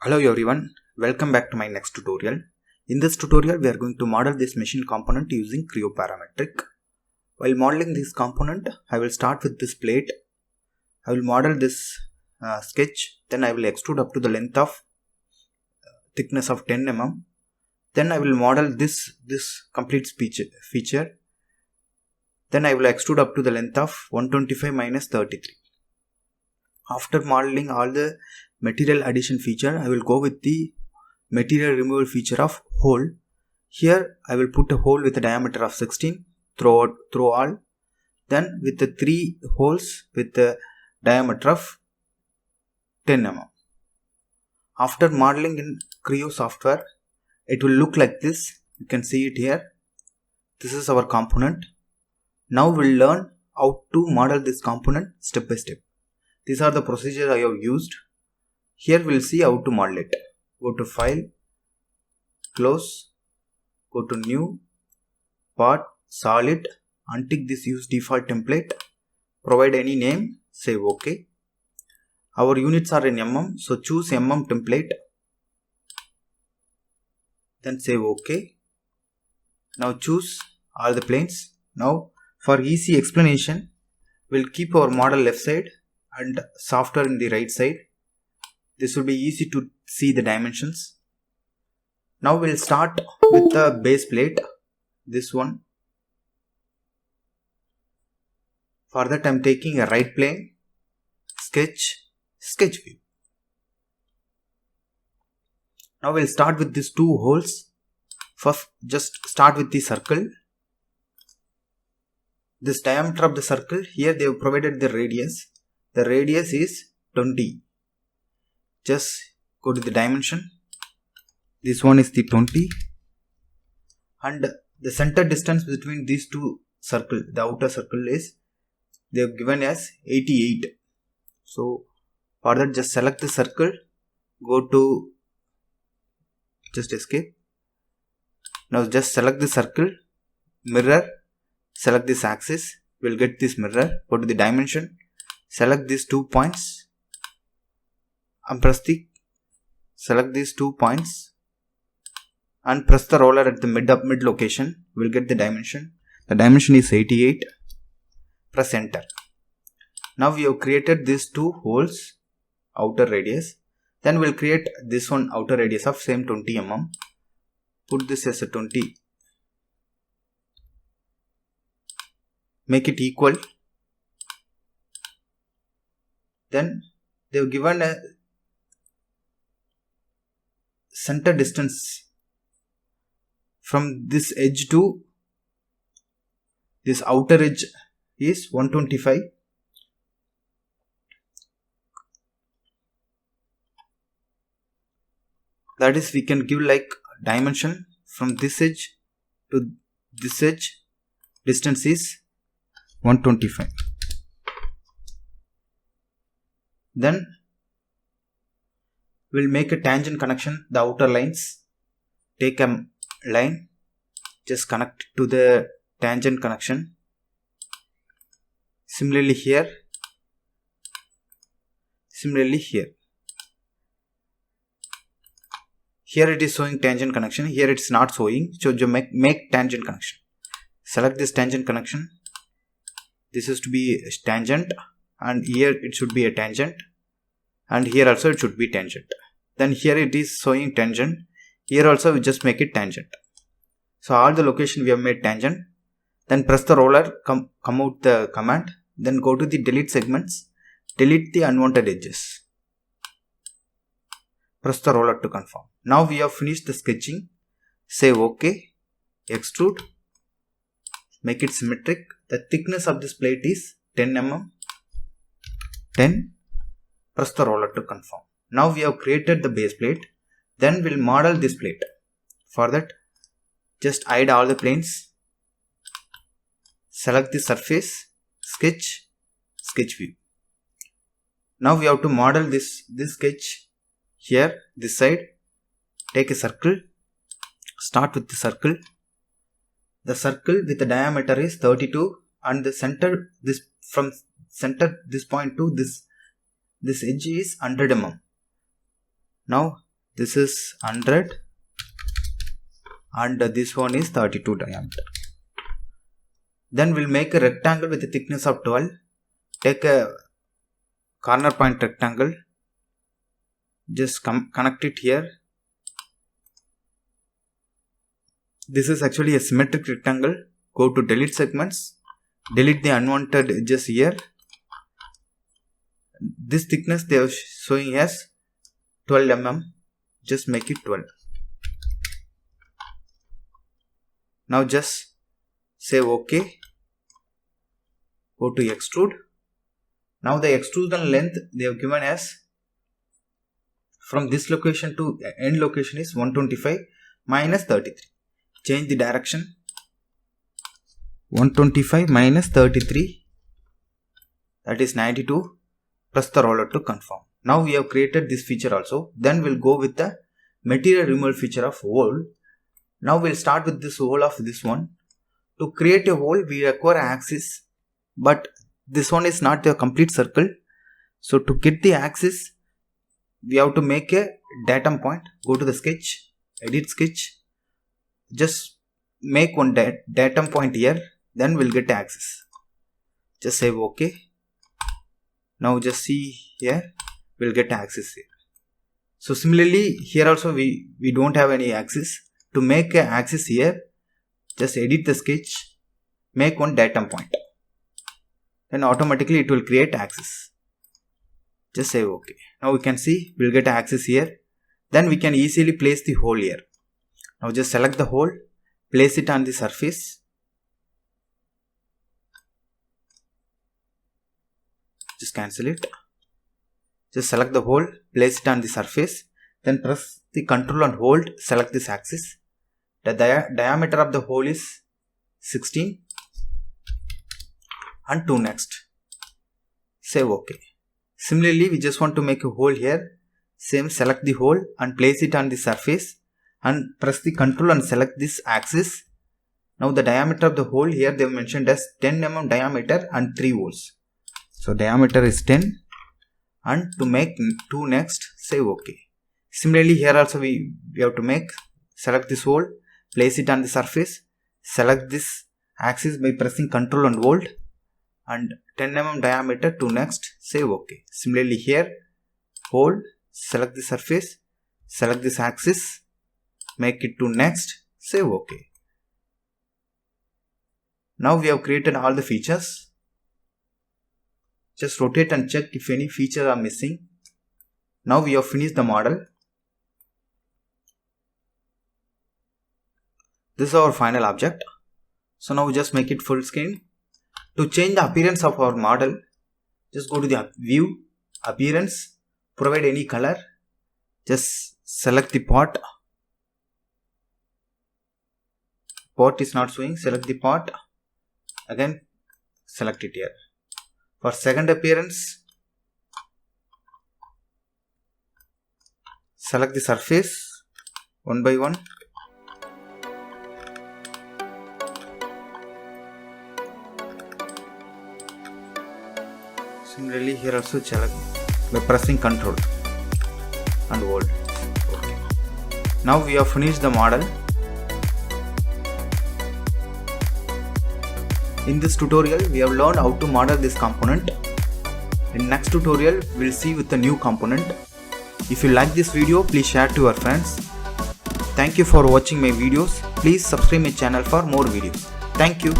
Hello everyone, welcome back to my next tutorial. In this tutorial, we are going to model this machine component using Creo Parametric. While modeling this component, I will start with this plate. I will model this sketch, then I will extrude up to the length of thickness of 10 mm. Then I will model this complete feature. Then I will extrude up to the length of 125 minus 33. After modeling all the material addition feature, I will go with the material removal feature of hole. Here I will put a hole with a diameter of 16 through all. Then with the 3 holes with the diameter of 10 mm. After modeling in Creo software, it will look like this. You can see it here. This is our component. Now we'll learn how to model this component step by step. These are the procedures I have used. Here we'll see how to model it. Go to File, Close, go to New, Part, Solid, untick this Use Default Template, provide any name, say OK. Our units are in mm, so choose mm template, then say OK. Now choose all the planes. Now for easy explanation, we'll keep our model left side and software in the right side. This will be easy to see the dimensions. Now we'll start with the base plate, this one. For that I'm taking a right plane, sketch view. Now we'll start with these 2 holes. First just start with the circle. This diameter of the circle, here they have provided the radius. The radius is 20. Just go to the dimension. This one is the 20. And the center distance between these 2 circles, the outer circle is, they have given as 88. So for that just select the circle, go to, just escape. Now just select the circle, mirror, select this axis, we'll get this mirror, go to the dimension, select these 2 points and select these 2 points and press the roller at the mid location. We'll get the dimension. The dimension is 88. Press enter. Now we have created these 2 holes, outer radius. Then we'll create this one outer radius of same 20 mm. Put this as a 20. Make it equal. Then they have given a center distance from this edge to this outer edge is 125. That is, we can give like dimension from this edge to this edge, distance is 125. Then we'll make a tangent connection, the outer lines. Take a line, just connect to the tangent connection. Similarly here, similarly here. Here it is showing tangent connection, here it's not showing, so you make tangent connection. Select this tangent connection. This is to be a tangent and here it should be a tangent and here also it should be tangent. Then here it is showing tangent, here also we just make it tangent. So all the location we have made tangent. Then press the roller, come out the command, then go to the delete segments, delete the unwanted edges. Press the roller to confirm. Now we have finished the sketching. Say OK, extrude, make it symmetric. The thickness of this plate is 10 mm. 10. Press the roller to confirm. Now we have created the base plate. Then we'll model this plate. For that, just hide all the planes. Select the surface, sketch view. Now we have to model this sketch here, this side. Take a circle. Start with the circle. The circle with the diameter is 32 and the center, from center this point to this edge is 100 mm. Now This is 100 and this one is 32 diameter. Then we'll make a rectangle with a thickness of 12. Take a corner point rectangle, just connect it here. This is actually a symmetric rectangle. Go to delete segments, delete the unwanted edges here. This thickness they are showing as 12 mm, just make it 12. Now just say OK, go to extrude. Now the extrusion length they have given as from this location to end location is 125 minus 33. Change the direction, 125 minus 33, that is 92. Press the roller to confirm. Now we have created this feature also. Then we'll go with the material removal feature of hole. Now we'll start with this hole of this one. To create a hole we require axis, but this one is not a complete circle. So to get the axis we have to make a datum point. Go to the sketch, edit sketch, just make one datum point here, then we'll get axis. Just say OK. Now just see here, we'll get axis here. So similarly here also we don't have any axis. To make an axis here, just edit the sketch, make one datum point, then automatically it will create axis. Just say OK. Now we can see we'll get axis here. Then we can easily place the hole here. Now just select the hole, place it on the surface. Just cancel it. Just select the hole, place it on the surface. Then press the Ctrl and hold, select this axis. The diameter of the hole is 16 and 2 next. Say OK. Similarly, we just want to make a hole here. Same, select the hole and place it on the surface and press the Ctrl and select this axis. Now the diameter of the hole here they have mentioned as 10 mm diameter and 3 holes. So diameter is 10 and to make 2 next, say OK. Similarly here also we have to select this hole, place it on the surface, select this axis by pressing Ctrl and hold and 10 mm diameter to next, say OK. Similarly here, hold, select the surface, select this axis, make it to next, say OK. Now we have created all the features. Just rotate and check if any features are missing. Now we have finished the model. This is our final object. So now we just make it full screen. To change the appearance of our model, just go to the view, appearance, provide any color. Just select the pot. Pot is not showing, select the pot. Again, select it here. For second appearance, select the surface one by one. Similarly here also select by pressing Ctrl and hold. Okay. Now we have finished the model. In this tutorial, we have learned how to model this component. In next tutorial, we'll see with a new component. If you like this video, please share to your friends. Thank you for watching my videos. Please subscribe my channel for more videos. Thank you.